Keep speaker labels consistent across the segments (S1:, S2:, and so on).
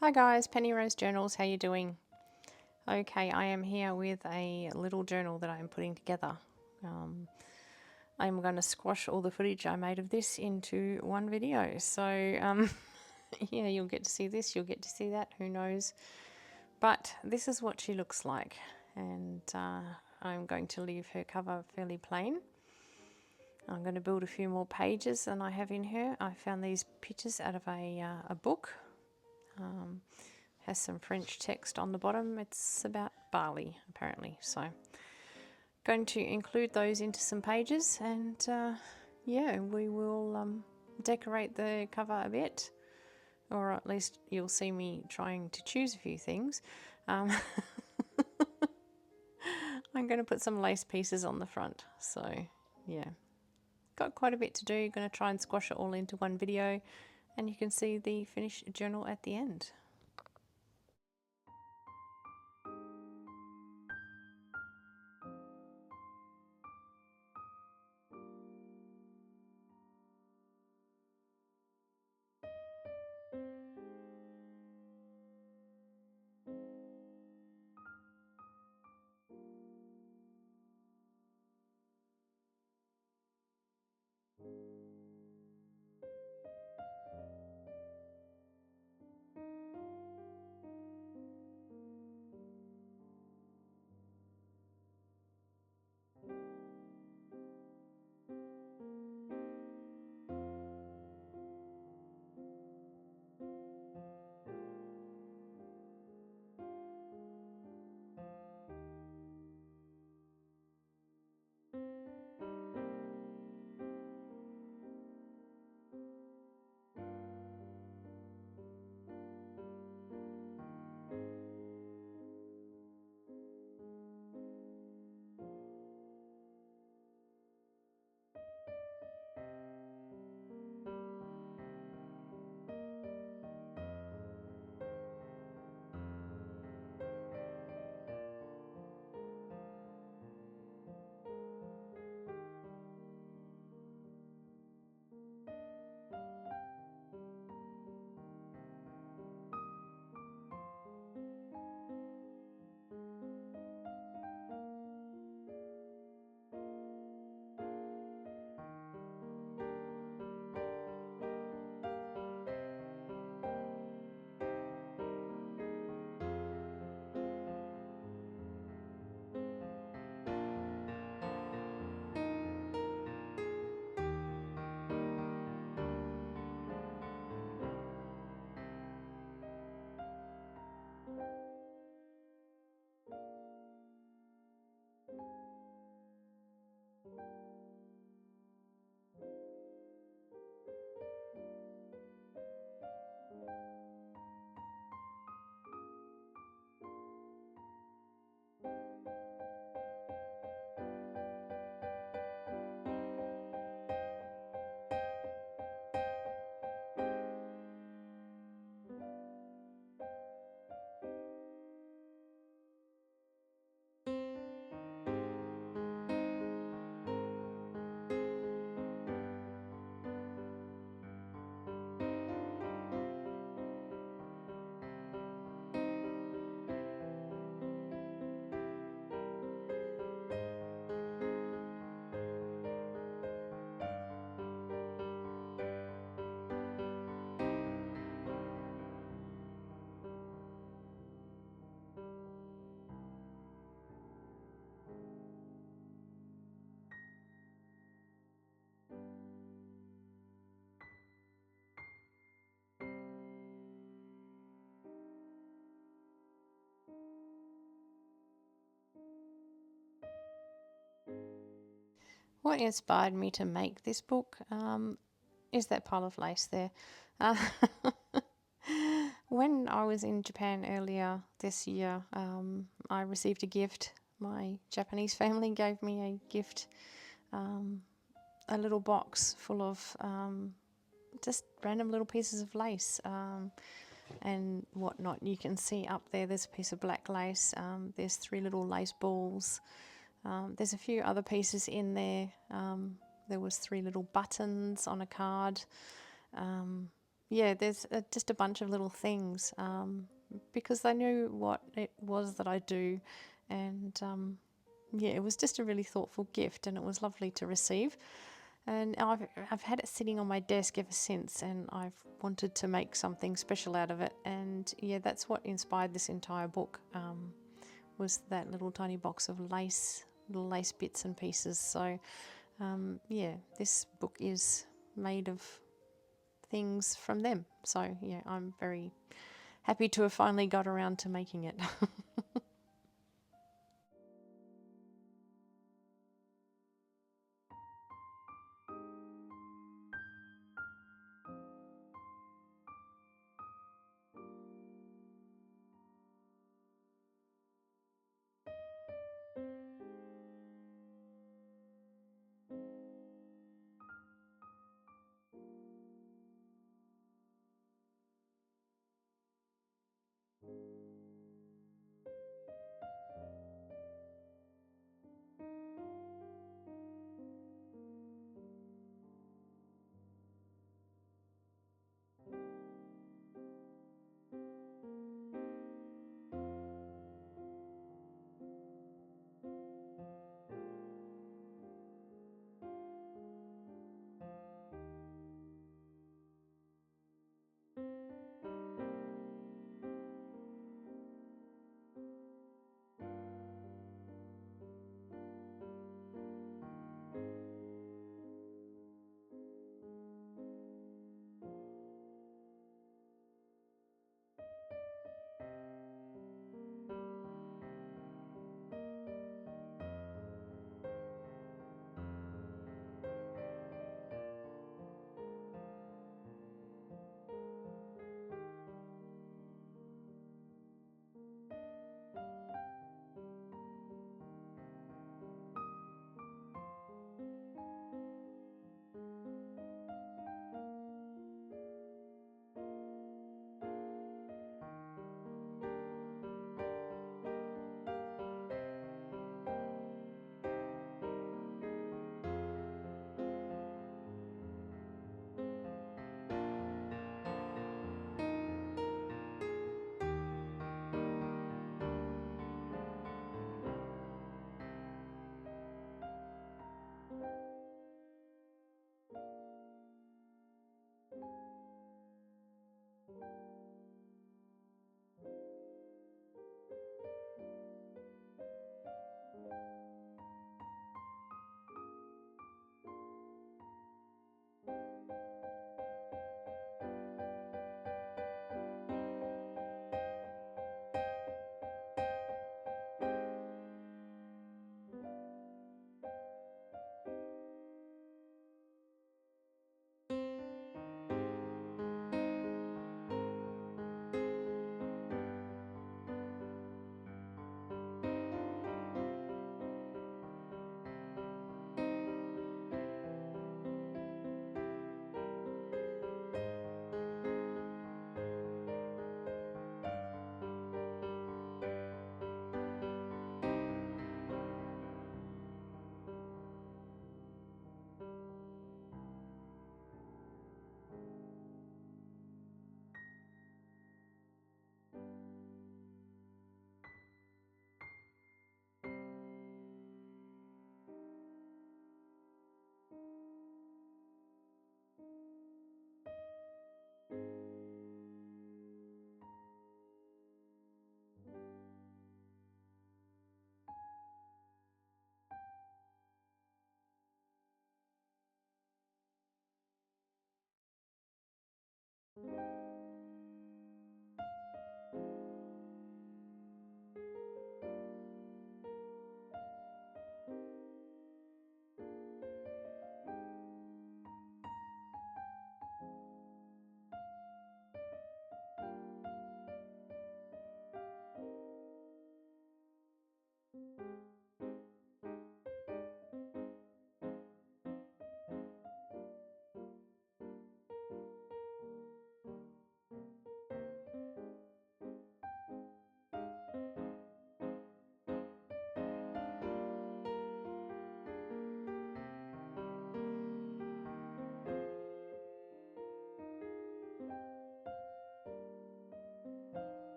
S1: Hi guys, Penny Rose Journals, how you doing? Okay, I am here with a little journal that I'm putting together. I'm going to squash all the footage I made of this into one video. So, yeah, you'll get to see this, you'll get to see that, who knows. But this is what she looks like. And I'm going to leave her cover fairly plain. I'm going to build a few more pages than I have in her. I found these pictures out of a book. Has some French text on the bottom. It's about barley, apparently. So, going to include those into some pages, and yeah, we will decorate the cover a bit, or at least you'll see me trying to choose a few things. I'm going to put some lace pieces on the front. So, yeah, got quite a bit to do. Going to try and squash it all into one video, and you can see the finished journal at the end. What inspired me to make this book is that pile of lace there. Uh, when I was in Japan earlier this year, I received a gift. My Japanese family gave me a gift, a little box full of just random little pieces of lace and whatnot. You can see up there's a piece of black lace. There's 3 little lace balls. There's a few other pieces in there. There was 3 little buttons on a card. yeah, there's just a bunch of little things because they knew what it was that I do, and yeah, it was just a really thoughtful gift, and it was lovely to receive. And I've had it sitting on my desk ever since, and I've wanted to make something special out of it. And yeah, that's what inspired this entire book. Was that little tiny box of lace, little lace bits and pieces. So yeah, this book is made of things from them. So yeah, I'm very happy to have finally got around to making it.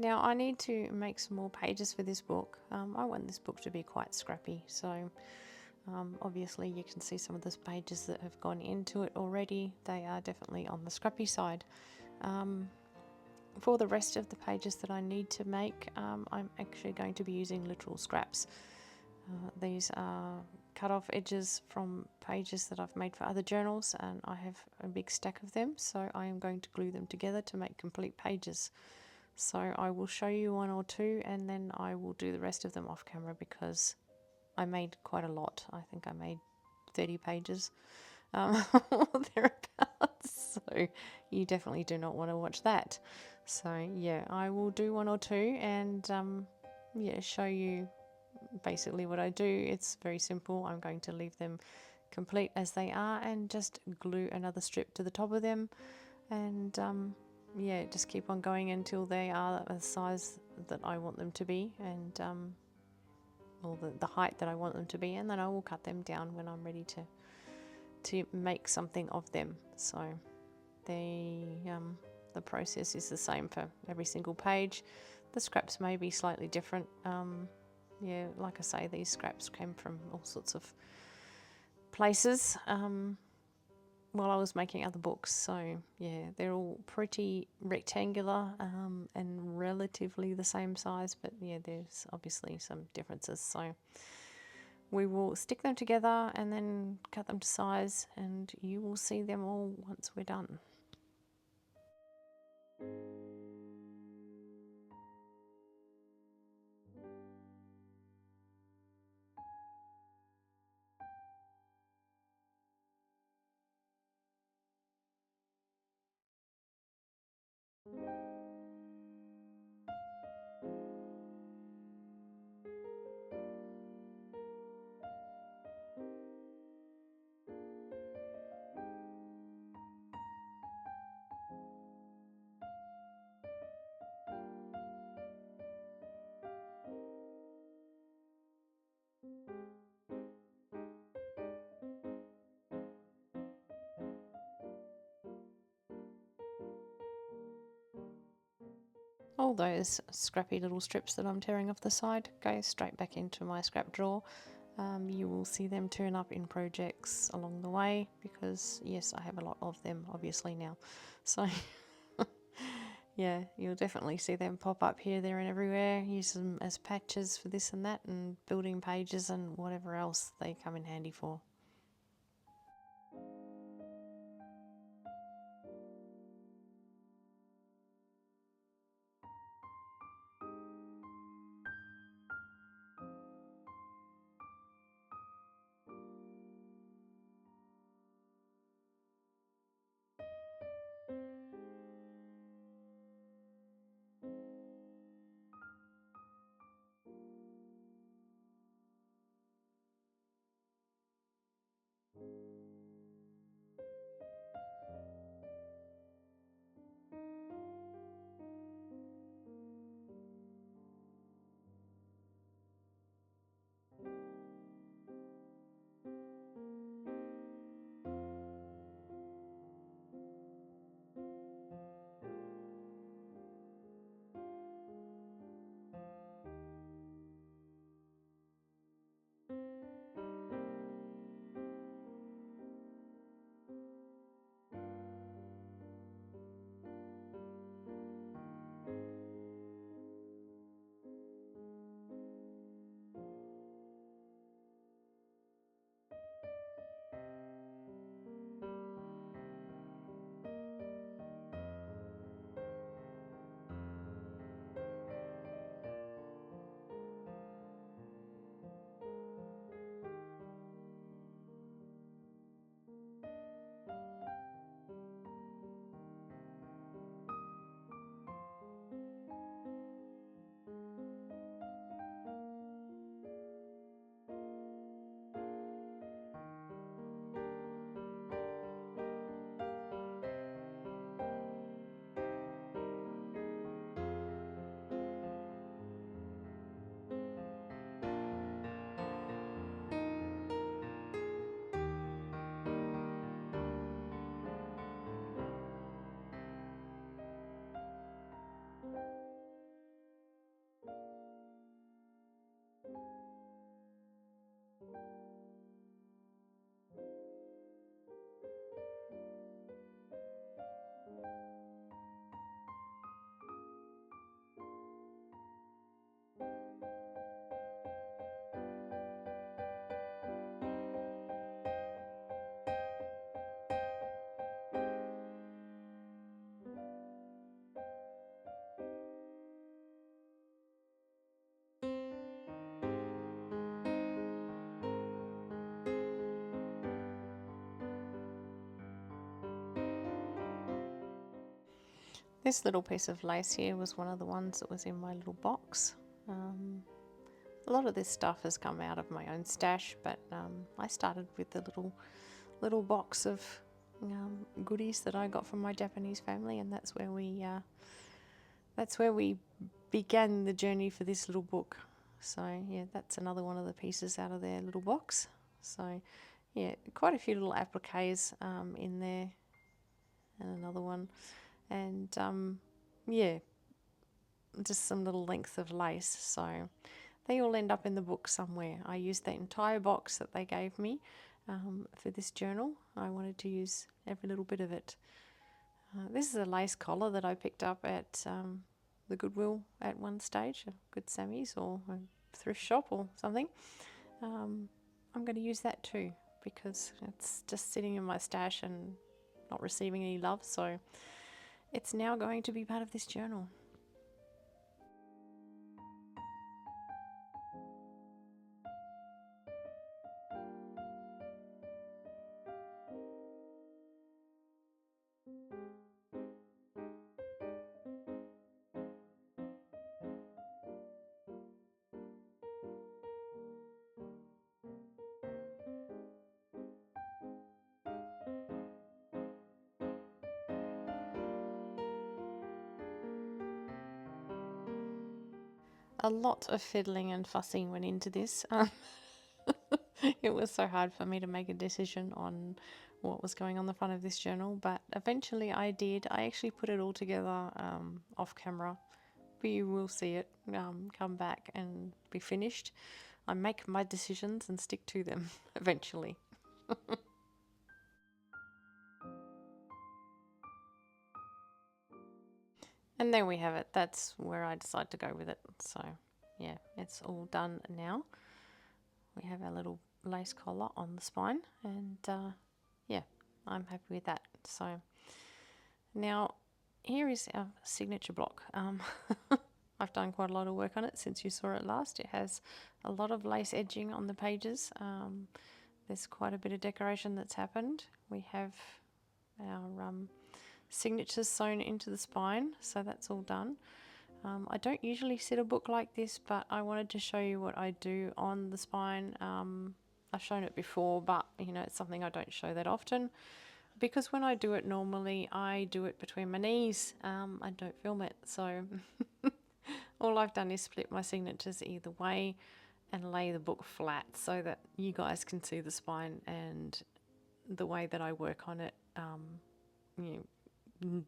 S1: Now I need to make some more pages for this book. I want this book to be quite scrappy, so obviously you can see some of the pages that have gone into it already. They are definitely on the scrappy side. For the rest of the pages that I need to make, I'm actually going to be using literal scraps. These are cut off edges from pages that I've made for other journals, and I have a big stack of them, so I am going to glue them together to make complete pages. So I will show you one or two, and then I will do the rest of them off camera because I made quite a lot. I think I made 30 pages or thereabouts, so you definitely do not want to watch that. So yeah, I will do one or two and yeah, show you basically what I do. It's very simple. I'm going to leave them complete as they are and just glue another strip to the top of them, and yeah, just keep on going until they are the size that I want them to be, and or the height that I want them to be, and then I will cut them down when I'm ready to make something of them. So the process is the same for every single page. The scraps may be slightly different. Yeah, like I say, these scraps came from all sorts of places while I was making other books. So yeah, they're all pretty rectangular and relatively the same size, but yeah, there's obviously some differences. So we will stick them together and then cut them to size, and you will see them all once we're done. All those scrappy little strips that I'm tearing off the side go straight back into my scrap drawer. You will see them turn up in projects along the way because yes, I have a lot of them obviously now. So yeah, you'll definitely see them pop up here, there and everywhere. Use them as patches for this and that, and building pages and whatever else they come in handy for. This little piece of lace here was one of the ones that was in my little box. A lot of this stuff has come out of my own stash, but I started with the little box of goodies that I got from my Japanese family, and that's where we began the journey for this little book. So yeah, that's another one of the pieces out of their little box. So yeah, quite a few little appliques in there, and another one, and yeah, just some little length of lace. So they all end up in the book somewhere. I used the entire box that they gave me for this journal. I wanted to use every little bit of it. This is a lace collar that I picked up at the Goodwill at one stage, a Good Sammy's or a thrift shop or something. I'm going to use that too because it's just sitting in my stash and not receiving any love, so it's now going to be part of this journal. A lot of fiddling and fussing went into this. It was so hard for me to make a decision on what was going on the front of this journal, but eventually I did. I actually put it all together off camera, but you will see it come back and be finished. I make my decisions and stick to them eventually. And there we have it. That's where I decided to go with it. So yeah, it's all done now. We have our little lace collar on the spine, and yeah, I'm happy with that. So now here is our signature block. I've done quite a lot of work on it since you saw it last. It has a lot of lace edging on the pages. There's quite a bit of decoration that's happened. We have our signatures sewn into the spine, so that's all done. I don't usually sit a book like this, but I wanted to show you what I do on the spine. I've shown it before, but you know, it's something I don't show that often because when I do it normally, I do it between my knees. I don't film it, so all I've done is split my signatures either way and lay the book flat so that you guys can see the spine and the way that I work on it, you know,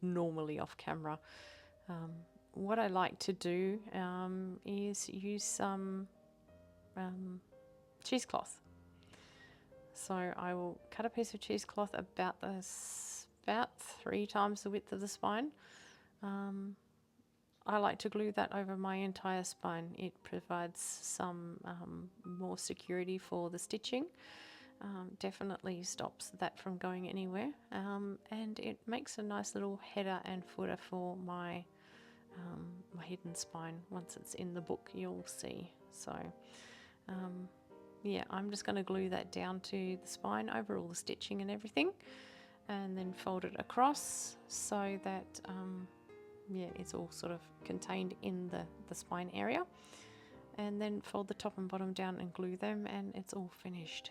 S1: normally off camera. What I like to do is use some cheesecloth. So I will cut a piece of cheesecloth about 3 times the width of the spine. I like to glue that over my entire spine. It provides some more security for the stitching. Definitely stops that from going anywhere, and it makes a nice little header and footer for my hidden spine. Once it's in the book, you'll see. So yeah, I'm just going to glue that down to the spine over all the stitching and everything, and then fold it across so that yeah, it's all sort of contained in the spine area, and then fold the top and bottom down and glue them, and it's all finished.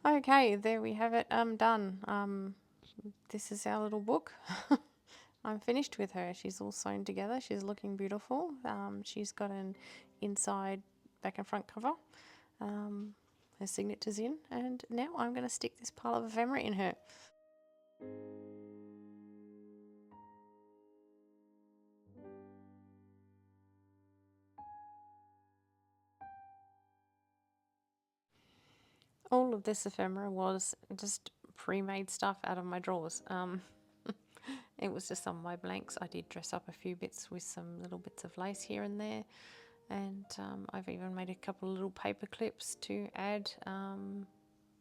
S1: Okay, there we have it. Done. This is our little book. I'm finished with her. She's all sewn together. She's looking beautiful. She's got an inside back and front cover. Her signature's in, and now I'm going to stick this pile of ephemera in her. All of this ephemera was just pre-made stuff out of my drawers. It was just some of my blanks. I did dress up a few bits with some little bits of lace here and there, and I've even made a couple of little paper clips to add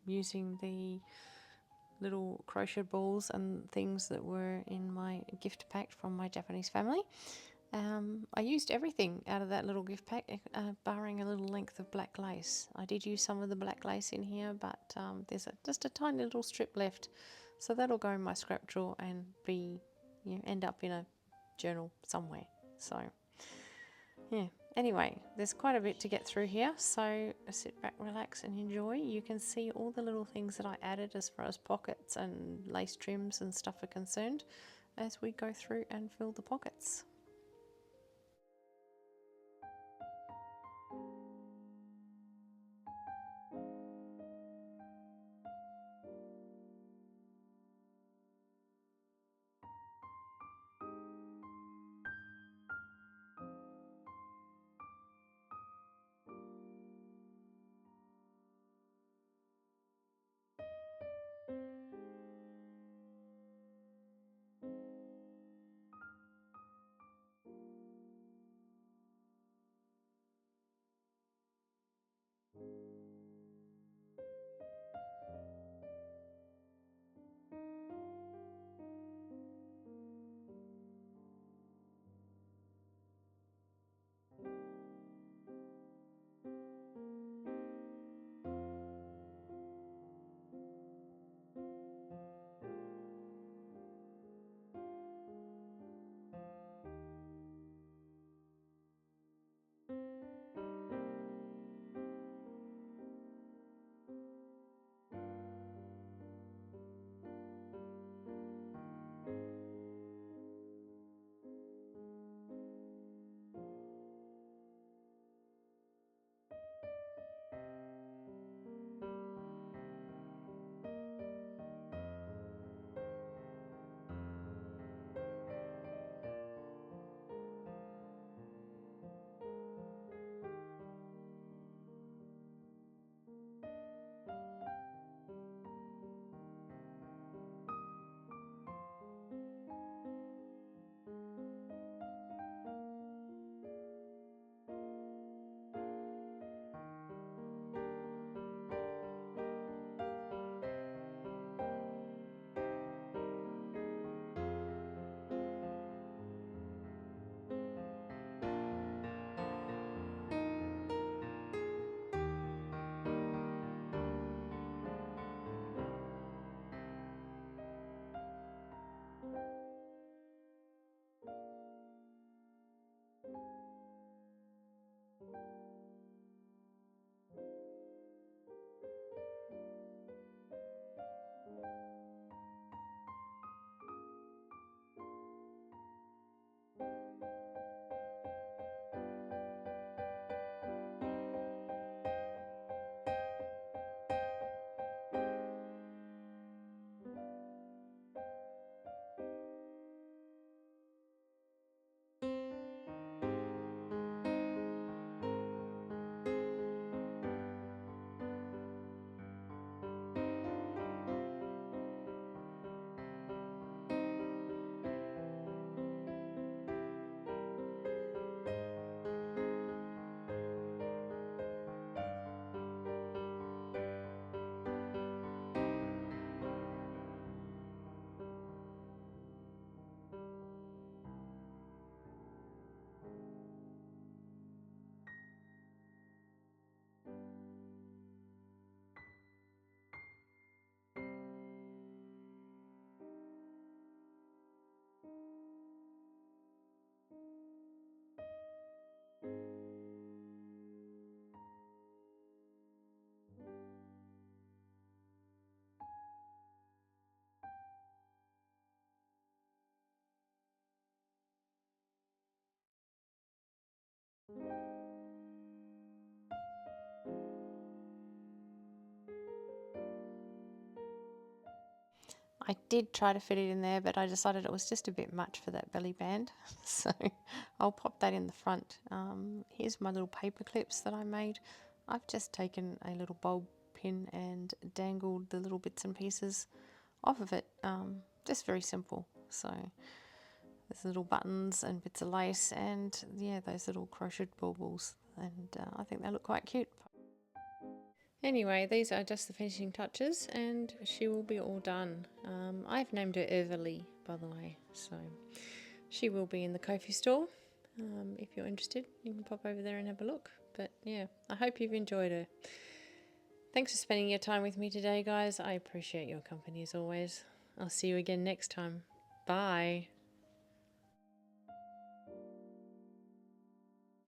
S1: using the little crochet balls and things that were in my gift pack from my Japanese family. I used everything out of that little gift pack, barring a little length of black lace. I did use some of the black lace in here, but there's just a tiny little strip left, so that'll go in my scrap drawer and be, end up in a journal somewhere. So yeah, anyway, there's quite a bit to get through here, so sit back, relax and enjoy. You can see all the little things that I added as far as pockets and lace trims and stuff are concerned as we go through and fill the pockets. I did try to fit it in there, but I decided it was just a bit much for that belly band. So I'll pop that in the front. Here's my little paper clips that I made. I've just taken a little bulb pin and dangled the little bits and pieces off of it. Just very simple. So there's little buttons and bits of lace, and yeah, those little crocheted baubles. And I think they look quite cute. Anyway, these are just the finishing touches, and she will be all done. I've named her Everly, by the way, so she will be in the Ko-fi store. If you're interested, you can pop over there and have a look. But yeah, I hope you've enjoyed her. Thanks for spending your time with me today, guys. I appreciate your company as always. I'll see you again next time. Bye.